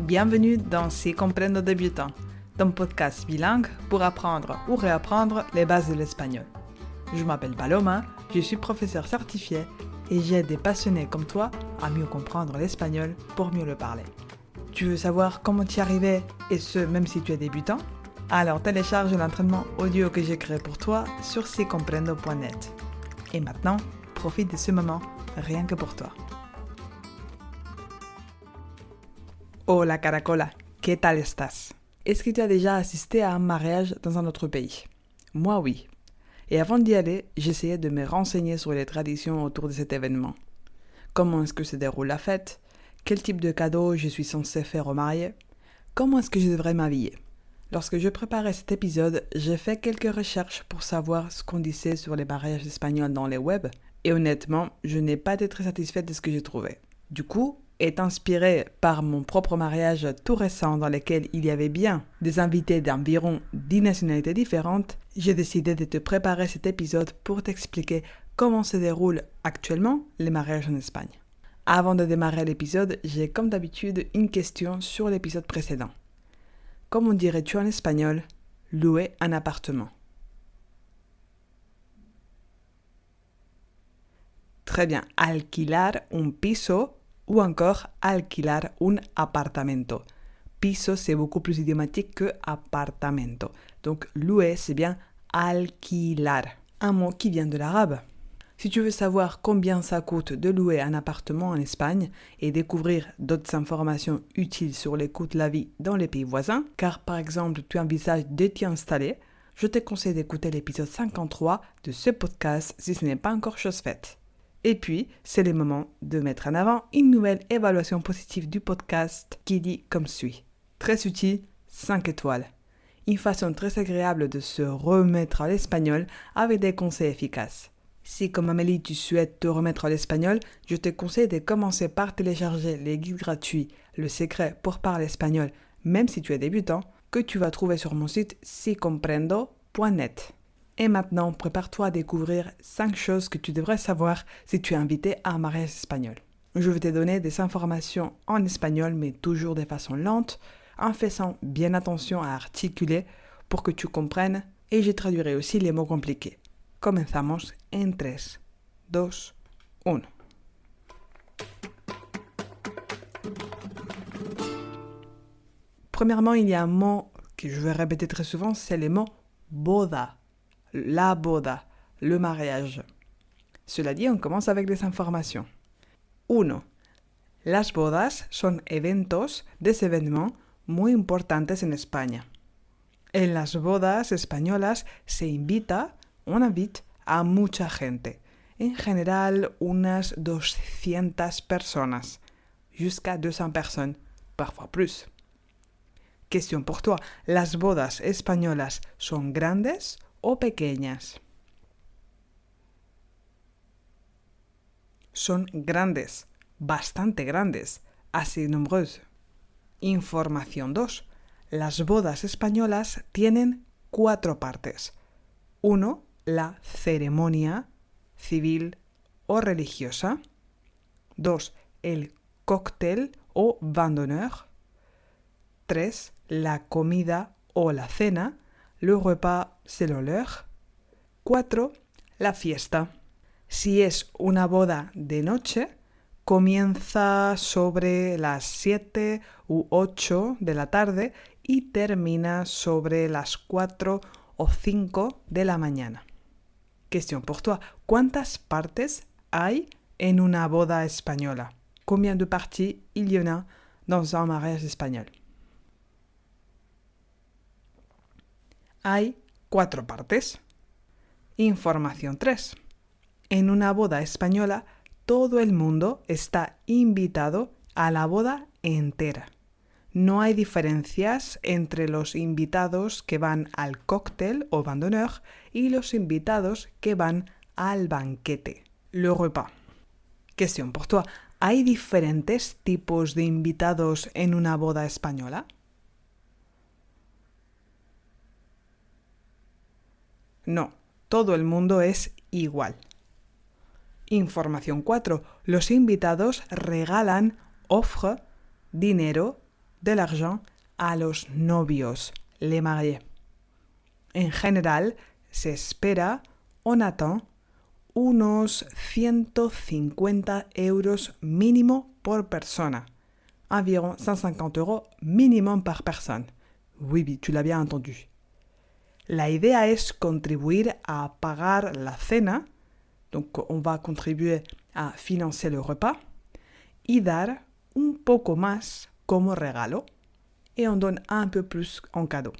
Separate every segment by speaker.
Speaker 1: Bienvenue dans Si Comprendo Débutant, ton podcast bilingue pour apprendre ou réapprendre les bases de l'espagnol. Je m'appelle Paloma, je suis professeure certifiée et j'aide des passionnés comme toi à mieux comprendre l'espagnol pour mieux le parler. Tu veux savoir comment y arriver et ce même si tu es débutant? Alors télécharge l'entraînement audio que j'ai créé pour toi sur sicomprendo.net. Et maintenant, profite de ce moment rien que pour toi. Hola Caracola, ¿qué tal estás? Est-ce que tu as déjà assisté à un mariage dans un autre pays? Moi oui. Et avant d'y aller, j'essayais de me renseigner sur les traditions autour de cet événement. Comment est-ce que se déroule la fête? Quel type de cadeau je suis censé faire au marié? Comment est-ce que je devrais m'habiller? Lorsque je préparais cet épisode, j'ai fait quelques recherches pour savoir ce qu'on disait sur les mariages espagnols dans les web, et honnêtement, je n'ai pas été très satisfaite de ce que j'ai trouvé. Du coup, est inspiré par mon propre mariage tout récent dans lequel il y avait bien des invités d'environ 10 nationalités différentes, j'ai décidé de te préparer cet épisode pour t'expliquer comment se déroulent actuellement les mariages en Espagne. Avant de démarrer l'épisode, j'ai comme d'habitude une question sur l'épisode précédent. Comment dirais-tu en espagnol « louer un appartement » ? Très bien, alquilar un piso ou encore alquilar un apartamento. Piso, c'est beaucoup plus idiomatique que apartamento. Donc, louer, c'est bien alquilar. Un mot qui vient de l'arabe. Si tu veux savoir combien ça coûte de louer un appartement en Espagne et découvrir d'autres informations utiles sur les coûts de la vie dans les pays voisins, car par exemple tu envisages de t'y installer, je te conseille d'écouter l'épisode 53 de ce podcast si ce n'est pas encore chose faite. Et puis, c'est le moment de mettre en avant une nouvelle évaluation positive du podcast qui dit comme suit. Très utile, 5 étoiles. Une façon très agréable de se remettre à l'espagnol avec des conseils efficaces. Si comme Amélie tu souhaites te remettre à l'espagnol, je te conseille de commencer par télécharger les guides gratuits Le secret pour parler espagnol, même si tu es débutant, que tu vas trouver sur mon site sicomprendo.net. Et maintenant, prépare-toi à découvrir 5 choses que tu devrais savoir si tu es invité à un mariage espagnol. Je vais te donner des informations en espagnol, mais toujours de façon lente, en faisant bien attention à articuler pour que tu comprennes, et je traduirai aussi les mots compliqués. Comenzamos en 3, 2, 1. Premièrement, il y a un mot que je vais répéter très souvent, c'est le mot boda. La boda, le mariage. Cela dit, on commence avec des informations. 1. Las bodas son eventos, des événements muy importantes en España. En las bodas españolas se invita, on invite a mucha gente. En general, unas 200 personas, jusqu'à 200 personnes, parfois plus. Question pour toi, las bodas españolas son grandes o pequeñas? Son grandes, bastante grandes, assez nombreuses. Información 2. Las bodas españolas tienen 4 partes. 1. La ceremonia civil o religiosa. 2. El cóctel o vin d'honneur. 3. La comida o la cena. Le repas, c'est l'heure. 4. La fiesta. Si es una boda de noche, comienza sobre las 7 u 8 de la tarde y termina sobre las 4 o 5 de la mañana. Question pour toi. ¿Cuántas partes hay en una boda española? Combien de parties il y en a dans un mariage espagnol? Hay 4 partes. Información 3. En una boda española, todo el mundo está invitado a la boda entera. No hay diferencias entre los invitados que van al cóctel o vin d'honneur y los invitados que van al banquete, le repas. Question pour toi. ¿Hay diferentes tipos de invitados en una boda española? No, todo el mundo es igual. Información 4. Los invitados regalan, offrent, dinero, de l'argent a los novios, les mariés. En general, se espera, on attend, unos 150 euros mínimo por persona. Environ 150 euros minimum par personne. Oui, tu l'as bien entendu. La idea es contribuir a pagar la cena, donc on va contribuer a financer le repas, y dar un poco más como regalo, et on donne un peu plus en cadeau.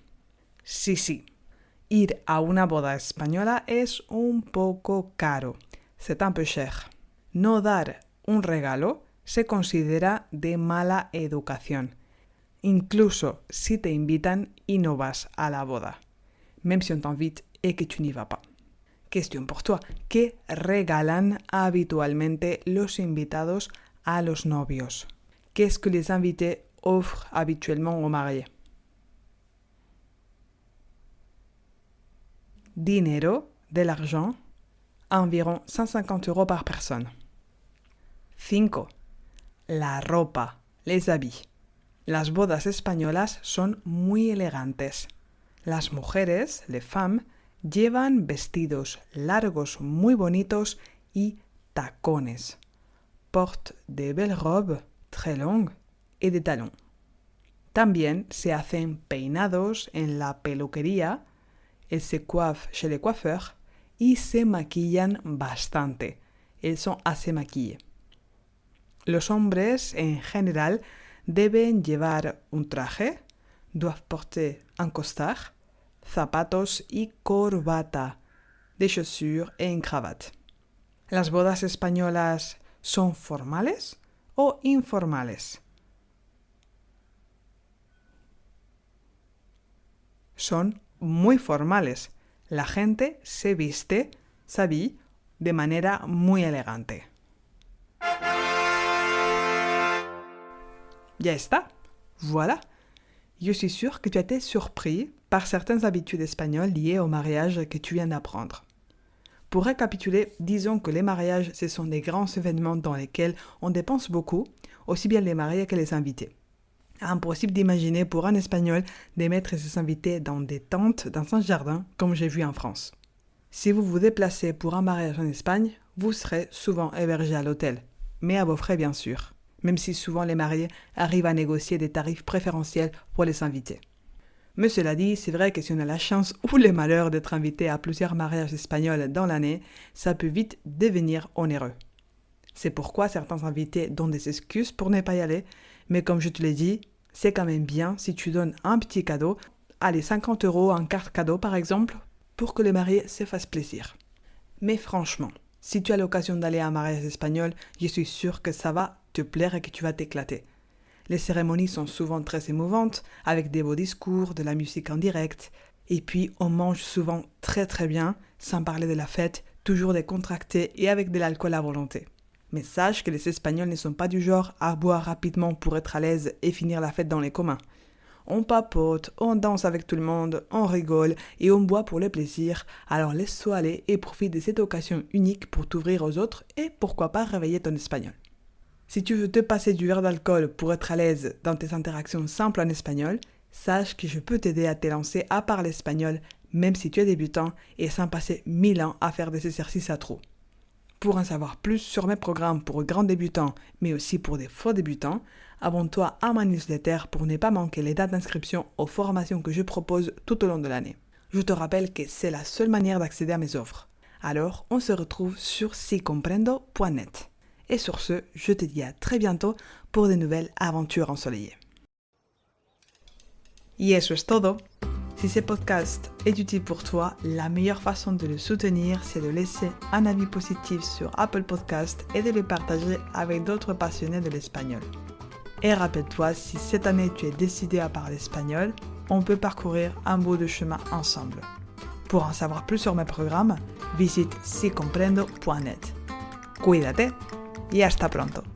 Speaker 1: Sí. Ir a una boda española es un poco caro. C'est un peu cher. No dar un regalo se considera de mala educación, incluso si te invitan y no vas a la boda, même si on t'invite et que tu n'y vas pas. Question pour toi. ¿Qué regalan habitualmente los invitados a los novios? Qu'est-ce que les invités offrent habituellement aux mariés? Dinero, de l'argent, environ 150 euros par personne. 5. La ropa, les habits. Las bodas españolas son muy elegantes. Las mujeres, les femmes, llevan vestidos largos muy bonitos y tacones. Portent de belles robes très longues et des talons. También se hacen peinados en la peluquería, elles se coiffent chez les coiffeurs y se maquillan bastante. Elles sont assez maquillées. Los hombres, en general, deben llevar un traje, doivent porter un costard, zapatos y corbata, des chaussures et une cravate. ¿Las bodas españolas son formales o informales? Son muy formales. La gente se viste, s'habille, de manera muy elegante. Ya está. Voilà. Je suis sûre que tu as été surpris par certaines habitudes espagnoles liées au mariage que tu viens d'apprendre. Pour récapituler, disons que les mariages, ce sont des grands événements dans lesquels on dépense beaucoup, aussi bien les mariés que les invités. Impossible d'imaginer pour un Espagnol de mettre ses invités dans des tentes dans un jardin, comme j'ai vu en France. Si vous vous déplacez pour un mariage en Espagne, vous serez souvent hébergé à l'hôtel, mais à vos frais bien sûr, même si souvent les mariés arrivent à négocier des tarifs préférentiels pour les invités. Mais cela dit, c'est vrai que si on a la chance ou le malheur d'être invité à plusieurs mariages espagnols dans l'année, ça peut vite devenir onéreux. C'est pourquoi certains invités donnent des excuses pour ne pas y aller, mais comme je te l'ai dit, c'est quand même bien si tu donnes un petit cadeau, allez 50 euros en carte cadeau par exemple, pour que le marié se fasse plaisir. Mais franchement, si tu as l'occasion d'aller à un mariage espagnol, je suis sûre que ça va te plaire et que tu vas t'éclater. Les cérémonies sont souvent très émouvantes, avec des beaux discours, de la musique en direct, et puis on mange souvent très très bien, sans parler de la fête, toujours décontracté et avec de l'alcool à volonté. Mais sache que les Espagnols ne sont pas du genre à boire rapidement pour être à l'aise et finir la fête dans les communs. On papote, on danse avec tout le monde, on rigole et on boit pour le plaisir, alors laisse-toi aller et profite de cette occasion unique pour t'ouvrir aux autres et pourquoi pas réveiller ton espagnol. Si tu veux te passer du verre d'alcool pour être à l'aise dans tes interactions simples en espagnol, sache que je peux t'aider à te lancer à parler espagnol même si tu es débutant et sans passer 1000 ans à faire des exercices à trous. Pour en savoir plus sur mes programmes pour grands débutants, mais aussi pour des faux débutants, abonne-toi à ma newsletter pour ne pas manquer les dates d'inscription aux formations que je propose tout au long de l'année. Je te rappelle que c'est la seule manière d'accéder à mes offres. Alors, on se retrouve sur sicomprendo.net. Et sur ce, je te dis à très bientôt pour de nouvelles aventures ensoleillées. Y eso es todo. Si ce podcast est utile pour toi, la meilleure façon de le soutenir, c'est de laisser un avis positif sur Apple Podcast et de le partager avec d'autres passionnés de l'espagnol. Et rappelle-toi, si cette année tu es décidé à parler espagnol, on peut parcourir un bout de chemin ensemble. Pour en savoir plus sur mes programmes, visite sicomprendo.net. Cuídate y hasta pronto.